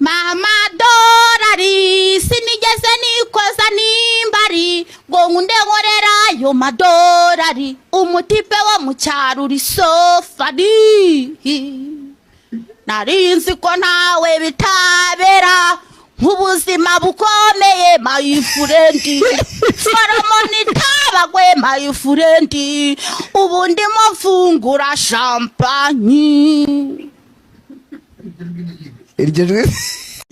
mama dorari sinigeze nikoza nimbari ngo nkunde nkorera yo madorari umutipe wo mu cyaro uri sofari narinzi ko nawe bitabera nk'ubuzima bukomeye my friend Solomon tabagwe my friend ubu ndimo mfungura champagne.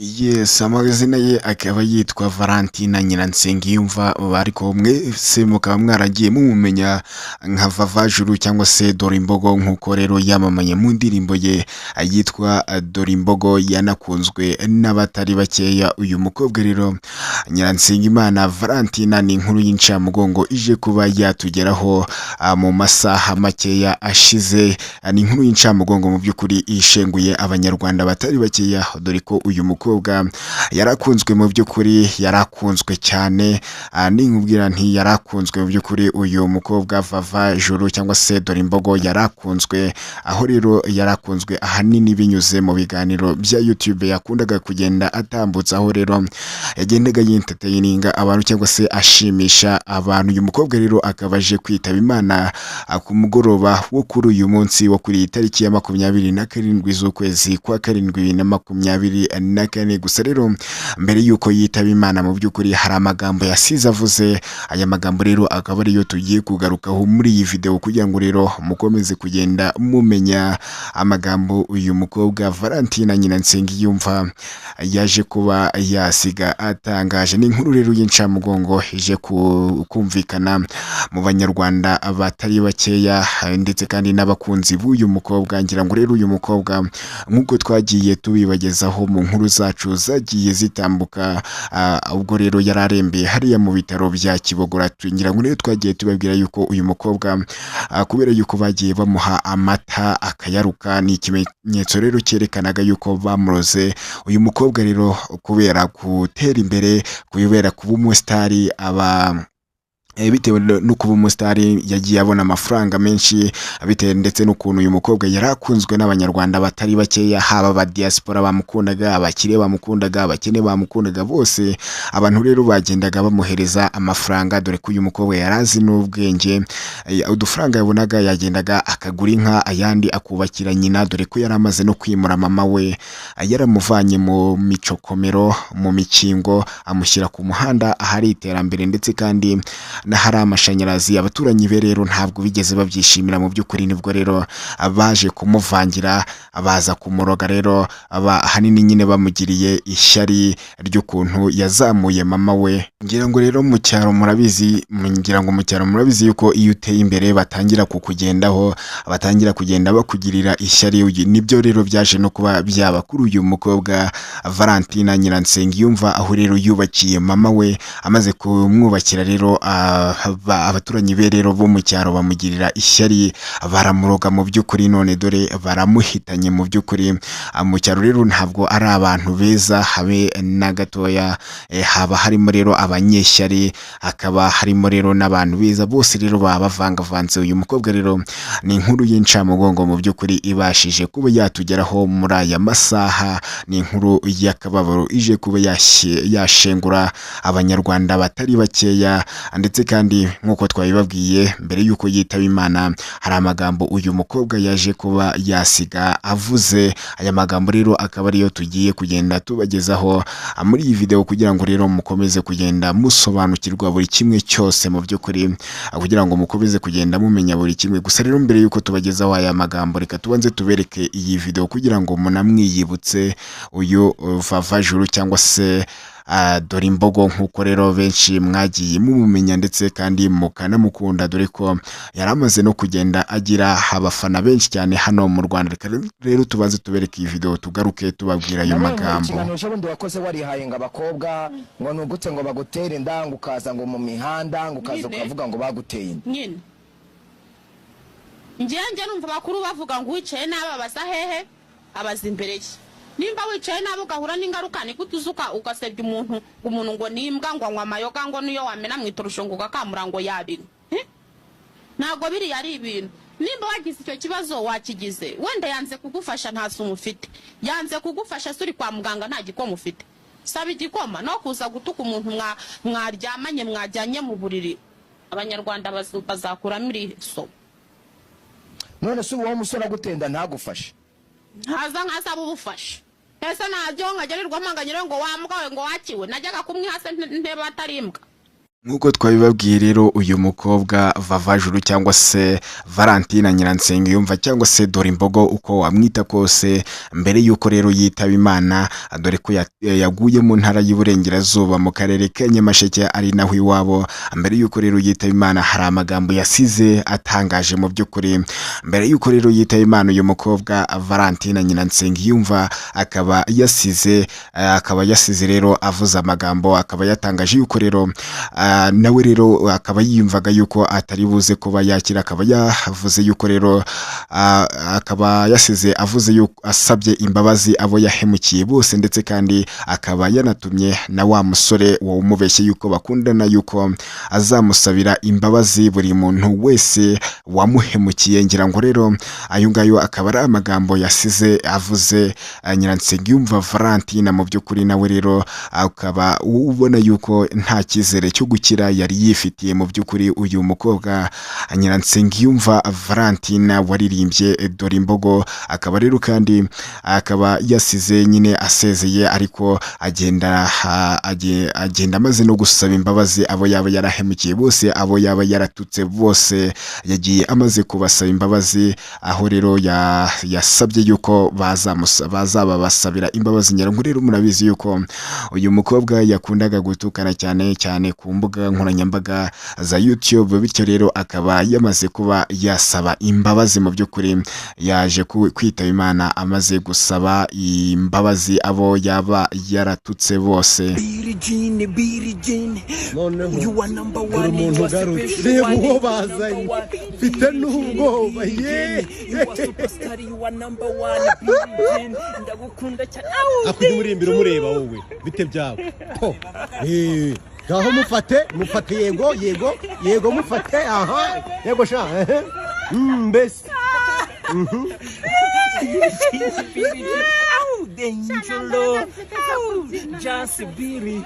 Yes, amazina ye akaba yitwa Valentina Nyiransengiyumva, ariko mwese mukaba mwaragiye mumumenya nka Vavajuru cyangwa se Dorimbogo, nkuko rero yamamaye mu ndirimbo ye yitwa Dorimbogo yanakunzwe n'abatari bakeya. Uyu mukobwa rero Nyiransengimana Valentina ni inkuru y'incamugongo ije kuba yatugeraho mu masaha makeya ashize. Ni inkuru y'incamugongo mu by'ukuri ishenguye abanyarwanda batari bakeya, dore ko uyu mukobwa yarakunzwe mu by'ukuri, yarakunzwe cyane. Ninkubwira nti yarakunzwe mu by'ukuri, uyu mukobwa Vavajuru cyangwa se Dorimbogo yarakunzwe, aho rero yarakunzwe ahanini binyuze mu biganiro bya YouTube yakundaga kugenda atambutsa, aho rero yagendaga yintertaininga abantu cyangwa se ashimisha abantu. Uyu mukobwa rero akabaje kwitaba Imana ku mugoroba wo kuri uyu munsi wo kuri tariki ya 27 z'ukwezi kwa karindwi 2024. Gusa rero mbere yuko yitaba Imana mu by'ukuri hari amagambo yasize avuze. Aya magambo rero akaba ariyo tugiye kugarukaho muri iyi video kugira ngo rero mukomeze kugenda mumenya amagambo uyu mukobwa Valentina Nyiransengiyumva yaje kuba yasiga atangaje. Ni inkuru rero y'incamugongo ije kumvikana mu banyarwanda batari bakeya ndetse kandi n'abakunzi b'uyu mukobwa. Ngira ngo rero uyu mukobwa nk'uko twagiye tubibagezaho mu nkuru zacu zagiye zitambuka, ubwo rero yararembeye hariya mu bitaro bya Kibogora. Ngira ngo rero twagiye tubabwira yuko uyu mukobwa kubera yuko bagiye bamuha amata akayaruka, ni ikimenyetso rero cyerekanaga yuko bamuroze. Uyu mukobwa rero kubera gutera imbere, kubera kuba umusitari, bitewe no kuba umusitari yagiye abona amafaranga menshi, bitewe ndetse n'ukuntu uyu mukobwa yarakunzwe n'abanyarwanda batari bakeya, haba aba diaspora bamukundaga, abakire bamukundaga, abakene bamukundaga, bose abantu rero bagendaga bamuhereza amafaranga, dore ko uyu mukobwa yarazi n'ubwenge. Udufaranga yabonaga yagendaga akagura inka, ayandi akubakira nyina, dore ko yari amaze no kwimura mama we, yaramuvanye mu micokomero, mu mikingo, amushyira ku muhanda ahari iterambere ndetse kandi n'ahari amashanyarazi. Abaturanyi be rero ntabwo bigeze babyishimira mu by'ukuri, nibwo rero baje kumuvangira, baza kumuroga. Rero ahanini nyine bamugiriye ishyari ry'ukuntu yazamuye mama we. Ngira ngo rero mu cyaro murabizi, yuko iyo uteye imbere batangira kukugendaho, batangira kugenda bakugirira ishyari. Nibyo rero byaje no kuba byaba kuri uyu mukobwa Valentina Nyiransengiyumva, aho rero yubakiye mama we. Amaze kumwubakira rero abaturanyi be rero bo mu cyaro bamugirira ishyari, baramuroga mu by'ukuri, none dore baramuhitanye mu by'ukuri. Mu cyaro rero ntabwo ari abantu beza habe na gatoya, haba harimo rero abanyeshyari, hakaba harimo rero n'abantu beza, bose rero baba bavangavanze. Uyu mukobwa rero ni inkuru y'incamugongo mu by'ukuri ibashije kuba yatugeraho muri aya masaha. Ni inkuru y'akababaro ije kuba yashengura abanyarwanda batari bakeya, ndetse kandi nk'uko twabibabwiye mbere y'uko yitaba Imana hari amagambo uyu mukobwa yaje kuba yasiga avuze. Aya magambo rero akaba ariyo tugiye kugenda tubagezaho muri iyi video kugira ngo rero mukomeze kugenda musobanukirwa buri kimwe cyose mu by'ukuri, kugira ngo mukomeze kugenda mumenya buri kimwe. Gusa rero mbere y'uko tubagezaho aya magambo, reka tubanze tubereke iyi video kugira ngo munamwiyibutse uyu Vavajuru cyangwa se Dorimbogo, nkuko rero benshi mwagiye mumumenya ndetse kandi mukanamukunda, dore ko yaramaze no kugenda agira abafana benshi cyane hano mu Rwanda. Rero tubaze tubereke iyi video tugaruke tubabwira ayo magambo. Ubundi wakoze warihaye ngo abakobwa ngo nugutse ngo bagutere inda, ngo ukaza ngo mu mihanda, ngo ukaza ukavuga ngo baguteye nyine. Njye numva bakuru bavuga ngo wicaye n'ababaza hehe abaza imbere ye. Nimba wicaye nabo gahura n'ingaruka ni kutuzuka ugasebya umuntu ngo nimbwa ngo anywa amayoga ngo niyo wamena mwitorusho ngo gakamura ngo yabiri. Nago biri yari ibintu nimba wagize icyo kibazo wakigize wenda yanze kugufasha nta sumu ufite yanze kugufasha suri kwa muganga nta gikoma ufite saba igikoma no kuza gutuka umuntu mwaryamanye mwajyanye mu buriri abanyarwanda bazakuramo iriso none se uwo musore agutenda ntagufashe haza nkasaba ubufasha ese najyo nkagererwa mpanganyiro ngo wambwawe ngo wakiwe najyaga kumwihase ntebe atarimbwa nk'uko twabibabwiye rero uyu mukobwa Vavajuru cyangwa se Valentina Nyiransengiyumva cyangwa se Dorimbogo uko wamwita kose mbere yuko rero yitaba Imana dore ko yaguye mu ntara y'Iburengerazuba mu karere ka Nyamasheke ari naho iwabo mbere yuko rero yitaba Imana hari amagambo yasize atangaje mu by'ukuri mbere yuko rero yitaba Imana uyu mukobwa Valentina Nyiransengiyumva akaba yasize rero avuze amagambo akaba yatangaje yuko rero nawe rero akaba yiyumvaga yuko atari buze kuba yakira akaba yavuze yuko rero akaba yasize avuze yuko asabye imbabazi abo yahemukiye bose ndetse kandi akaba yanatumye na wa musore umubeshye yuko bakundana yuko azamusabira imbabazi buri muntu wese wamuhemukiye ngira ngo rero ayo ngayo akaba ari amagambo yasize avuze Nyiransengiyumva Valentina mu by'ukuri nawe rero akaba ubona yuko nta cyizere cyo gukira yari yifitiye mu by'ukuri uyu mukobwa Nyiransengiyumva Valentina waririmbye Dorimbogo akaba rero kandi akaba yasize nyine asezeye ariko agenda amaze no gusaba imbabazi abo yaba yarahemukiye bose abo yaba yaratutse bose yagiye amaze kubasaba imbabazi aho rero yasabye yuko bazaba basabira imbabazi nyarango rero murabizi yuko uyu mukobwa yakundaga gutukana cyane ku mbuga nkoranyambaga za YouTube bityo rero akaba yamaze kuba yasaba imbabazi mu by'ukuri yaje kwitaba Imana amaze gusaba imbabazi abo yaba yaratutse bose uyu wa number one reba uwo bazanye mfite n'ubwoba ndagukunda cyane akujya umurimbira umureba wowe bite byawe gaho mufate yego mufate aha yego sha mbese Angelo, just Biri,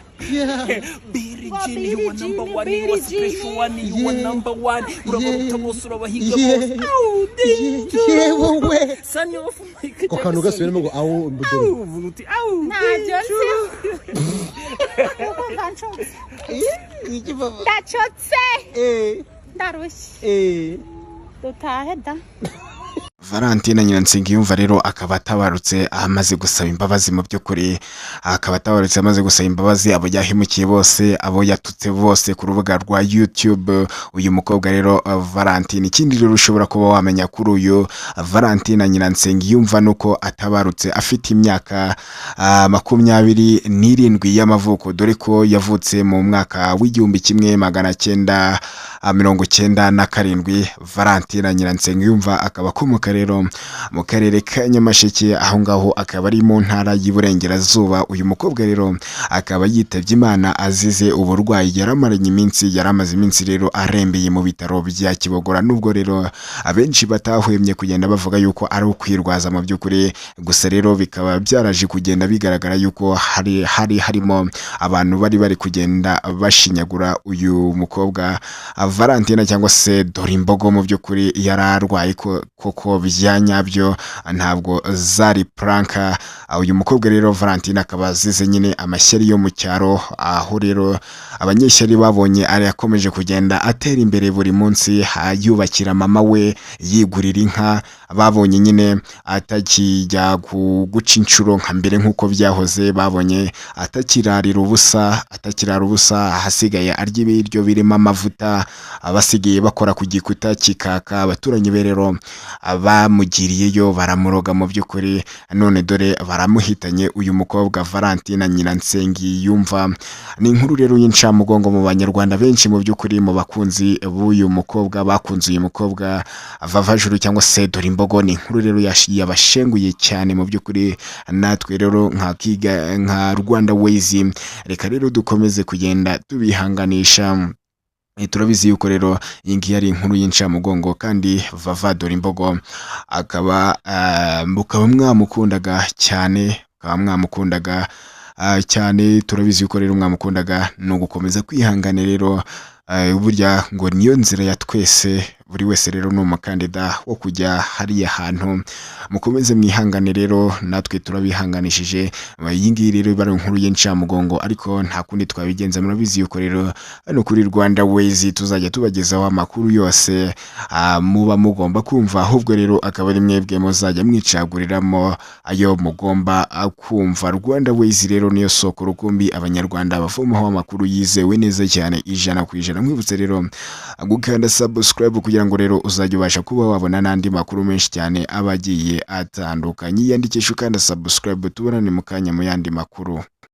Biri Jin, you are number one, you are special one, you are number one. Son of Okanuga Swim, our that should say that was Valentina Nyiransengiyumva rero akaba atabarutse amaze gusaba imbabazi mu by'ukuri akaba atabarutse amaze gusaba imbabazi abo yahemukiye bose abo yatutse bose ku rubuga rwa YouTube uyu mukobwa rero Valentina ikindi rero ushobora kuba wamenya kuri uyu Valentina Nyiransengiyumva nuko atabarutse afite imyaka 27 y'amavuko dore ko yavutse mu mwaka w'1997 Valentina Nyiransengiyumva akaba akomoka rero mu karere ka Nyamasheke aho ngaho akaba ari mu ntara y'Iburengerazuba uyu mukobwa rero akaba yitavye Imana azize uburwayi yaramaze iminsi rero arembeye mu bitaro bya Kibogora nubwo rero abenshi batahwemye kugenda bavuga yuko ari ukwirwaza mu by'ukuri gusa rero bikaba byaraje kugenda bigaragara yuko harimo abantu bari kugenda bashinyagura uyu mukobwa Valentina cyangwa se Dorimbogo mu by'ukuri yararwaye koko byanyabyo ntabwo zari pranka uyu mukobwa rero Valentina akaba azize nyine amashyari yo mu cyaro aho rero abanyeshyari babonye ari yakomeje kugenda atera imbere buri munsi yubakira mama we yigurira inka babonye nyine atakijya guca inshuro nka mbere nk'uko byahoze babonye atakirarira ubusa hasigaye arya ibiryo birimo amavuta abasigaye bakora ku gikuta kikaka abaturanyi be rero abamugiriyeyo baramuroga mu by'ukuri none dore baramuhitanye uyu mukobwa Valentina Nyiransengiyumva ni inkuru rero y'incamugongo mu banyarwanda benshi mu by'ukuri mu bakunzi b'uyu mukobwa bakunze uyu mukobwa Vavajuru cyangwa se Dorimbogo ni inkuru rero yabashenguye cyane mu by'ukuri natwe rero nka Rwanda Ways reka rero dukomeze kugenda tubihanganisha turabizi yuko rero iyi ngiyi ari inkuru y'incamugongo kandi Vava Dorimbogo akaba mukaba mwamukundaga cyane, cyane. Turabizi yuko rero mwamukundaga no gukomeza kwihangana rero, burya ngo niyo nzira ya twese, buri wese rero ni umukandida wo kujya hariya hantu. Mukomeze mwihangane rero, natwe turabihanganishije. Iyi ngiyi rero bari inkuru y'incamugongo, ariko nta kundi twabigenza. Murabizi yuko rero hano kuri Rwanda Ways tuzajya tubagezaho amakuru yose muba mugomba kumva, ahubwo rero akaba ari mwebwe muzajya mwicaguriramo ayo mugomba kumva. Rwanda Ways rero niyo soko rukumbi abanyarwanda bavomaho amakuru yizewe neza cyane 100%. Mwibutse rero gukanda subscribe kugira ngo rero uzajya ubasha kuba wabona n'andi makuru menshi cyane abagiye atandukanye. Yandikisha ukanda subscribe, tubonane mu kanya mu yandi makuru.